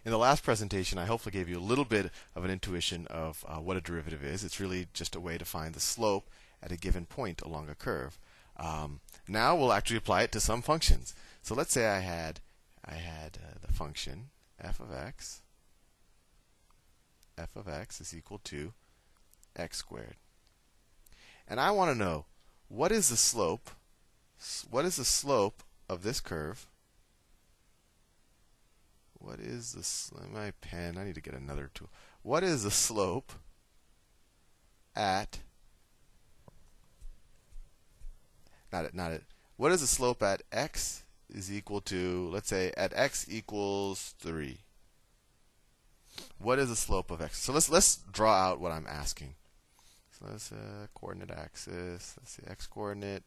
In the last presentation, I hopefully gave you a little bit of an intuition of what a derivative is. It's really just a way to find the slope at a given point along a curve. Now we'll actually apply it to some functions. So let's say I had the function f of x is equal to x squared. And I want to know, what is the slope of this curve? What is my pen? I need to get another tool. What is the slope at what is the slope at x is equal to, let's say at x equals 3. What is the slope of x? So let's draw out what I'm asking. So that's a coordinate axis. That's the x coordinate.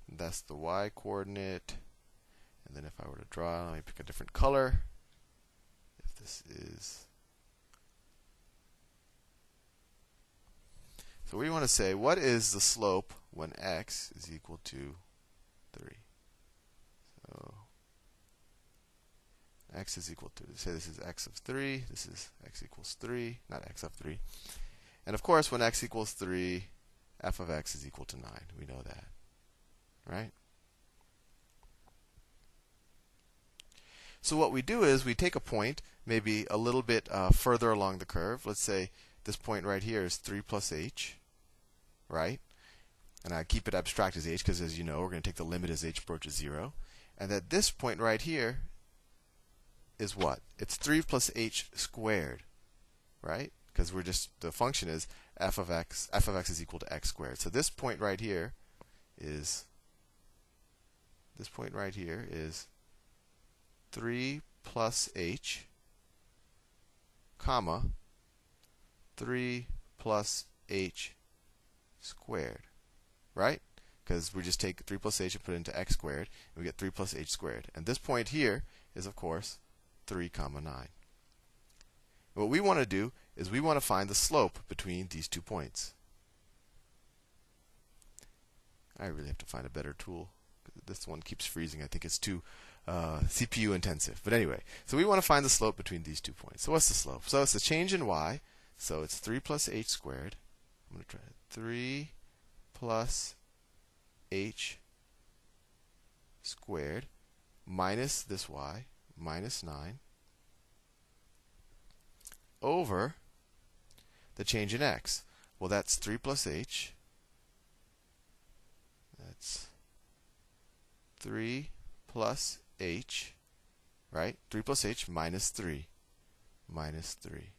That's the y coordinate. And then if I were to draw, let me pick a different color. If this is, so we want to say, what is the slope when x is equal to 3? So x is equal to, say this is x of 3, this is x equals 3, not x of 3. And of course, when x equals 3, f of x is equal to 9. We know that, right? So what we do is we take a point, maybe a little bit further along the curve. Let's say this point right here is 3 plus h, right? And I keep it abstract as h because, as you know, we're going to take the limit as h approaches 0. And that this point right here is what? It's 3 plus h squared, right? Because we're just, the function is f of x is equal to x squared. So this point right here is 3 plus h, comma, 3 plus h squared, right? Because we just take 3 plus h and put it into x squared, and we get 3 plus h squared. And this point here is, of course, 3 comma 9. What we want to do is we want to find the slope between these 2 points. I really have to find a better tool. This one keeps freezing. I think it's too CPU intensive. But anyway, so we want to find the slope between these 2 points. So what's the slope? So it's the change in y. So it's 3 plus h squared. I'm going to try it. 3 plus h squared minus this y, minus 9, over the change in x. Well, that's 3 plus h. That's 3 plus h, right? 3 plus h minus 3. Minus 3.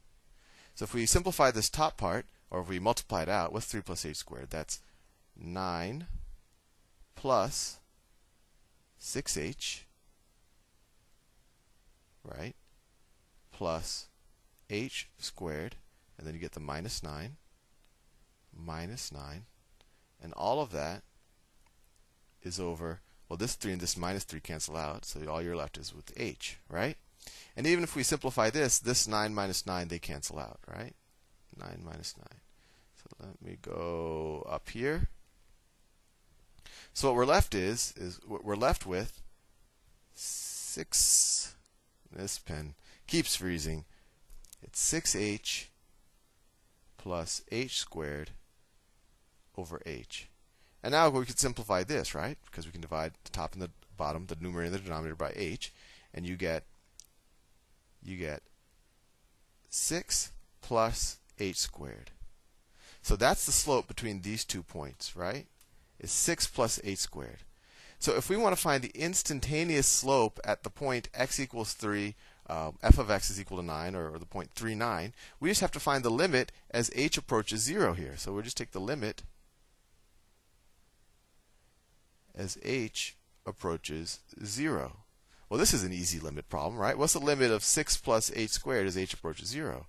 So if we simplify this top part, or if we multiply it out, what's 3 plus h squared? That's 9 plus 6h, right? Plus h squared, and then you get the minus 9, and all of that is over, well, this 3 and this minus 3 cancel out, so all you're left is with h, right? And even if we simplify this 9 minus 9, they cancel out, right? 9 minus 9. So let me go up here. So what we're left is we're left with 6. This pen keeps freezing. It's 6h plus h squared over h. And now we could simplify this, right? Because we can divide the top and the bottom, the numerator and the denominator, by h, and you get 6 plus h squared. So that's the slope between these 2 points, right? Is 6 plus h squared. So if we want to find the instantaneous slope at the point x equals 3, f of x is equal to 9, or the point 3, 9, we just have to find the limit as h approaches 0 here. So we'll just take the limit as h approaches 0. Well, this is an easy limit problem, right? What's the limit of 6 plus h squared as h approaches 0?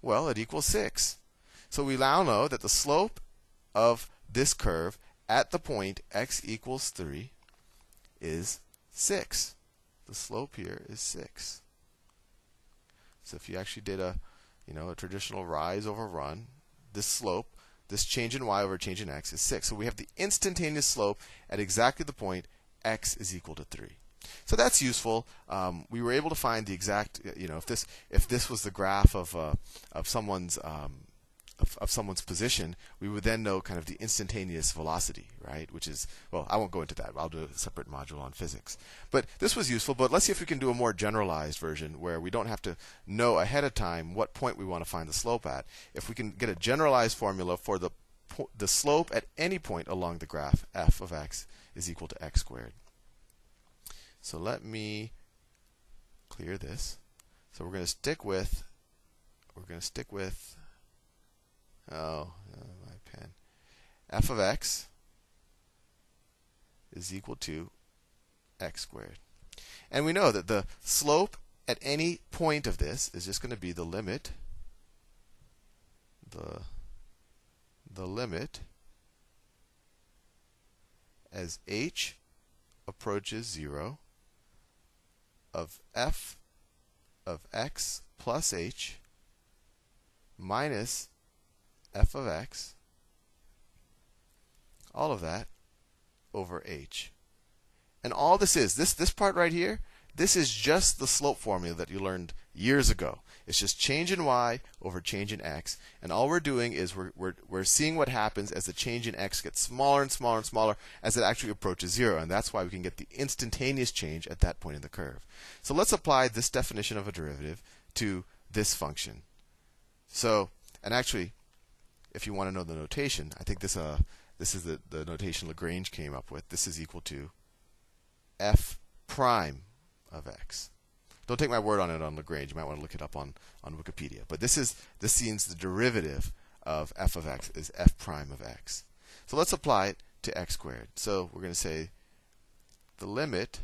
Well, it equals 6. So we now know that the slope of this curve at the point x equals 3 is 6. The slope here is 6. So if you actually did a traditional rise over run, this slope, this change in y over change in x is 6. So we have the instantaneous slope at exactly the point x is equal to 3. So that's useful. We were able to find the exact, if this was the graph of someone's someone's position, we would then know kind of the instantaneous velocity, right? Which is, well, I won't go into that. I'll do a separate module on physics. But this was useful. But let's see if we can do a more generalized version where we don't have to know ahead of time what point we want to find the slope at. If we can get a generalized formula for the slope at any point along the graph, f of x is equal to x squared. So let me clear this. So we're going to stick with my pen. F of x is equal to x squared. And we know that the slope at any point of this is just going to be the limit, the limit as h approaches 0 of f of x plus h minus f of x, all of that, over h. And all this is, this part right here, this is just the slope formula that you learned years ago. It's just change in y over change in x. And all we're doing is we're seeing what happens as the change in x gets smaller and smaller and smaller as it actually approaches 0. And that's why we can get the instantaneous change at that point in the curve. So let's apply this definition of a derivative to this function. So, and actually, if you want to know the notation, I think this is the notation Lagrange came up with. This is equal to f prime of x. Don't take my word on it on Lagrange. You might want to look it up on Wikipedia. But this means the derivative of f of x is f prime of x. So let's apply it to x squared. So we're going to say the limit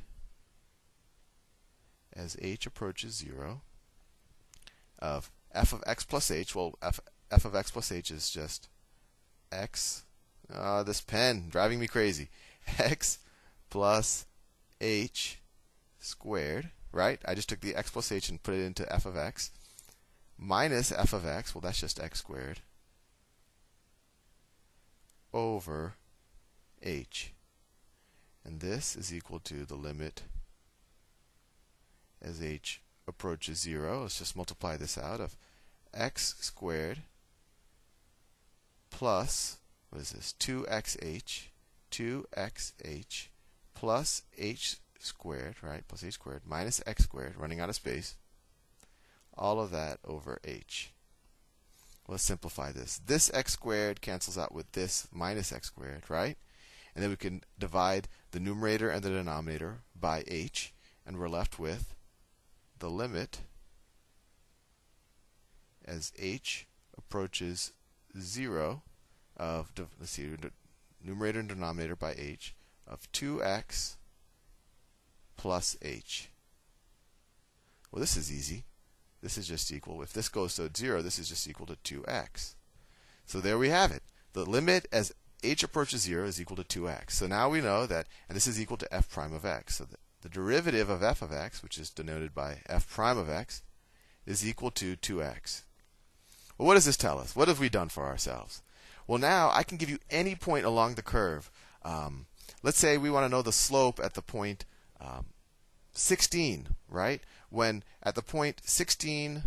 as h approaches 0 of f of x plus h. Well, f of x plus h is just x. This pen driving me crazy. X plus h squared, right? I just took the x plus h and put it into f of x minus f of x. Well, that's just x squared over h. And this is equal to the limit as h approaches 0. Let's just multiply this out of x squared plus, what is this, 2xh plus h squared, right, plus h squared minus x squared, running out of space, all of that over h. Let's simplify this. This x squared cancels out with this minus x squared, right? And then we can divide the numerator and the denominator by h, and we're left with the limit as h approaches 0 of, let's see, numerator and denominator by h of 2x plus h. Well, this is easy. This is just equal, if this goes to 0, this is just equal to 2x. So there we have it. The limit as h approaches 0 is equal to 2x. So now we know that, and this is equal to f prime of x. So the derivative of f of x, which is denoted by f prime of x, is equal to 2x. Well, what does this tell us? What have we done for ourselves? Well, now I can give you any point along the curve. Let's say we want to know the slope at the point 16, right? When at the point 16,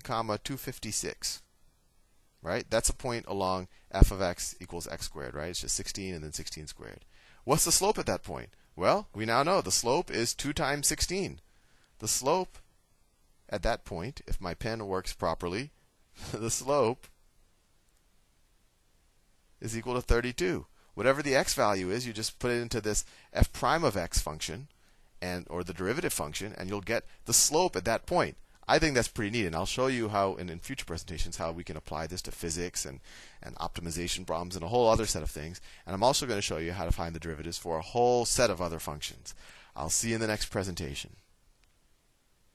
comma 256, right? That's a point along f of x equals x squared, right? It's just 16 and then 16 squared. What's the slope at that point? Well, we now know the slope is 2 times 16. The slope at that point, if my pen works properly, the slope is equal to 32. Whatever the x value is, you just put it into this f prime of x function, or the derivative function, and you'll get the slope at that point. I think that's pretty neat, and I'll show you how, in future presentations, how we can apply this to physics and optimization problems and a whole other set of things. And I'm also going to show you how to find the derivatives for a whole set of other functions. I'll see you in the next presentation.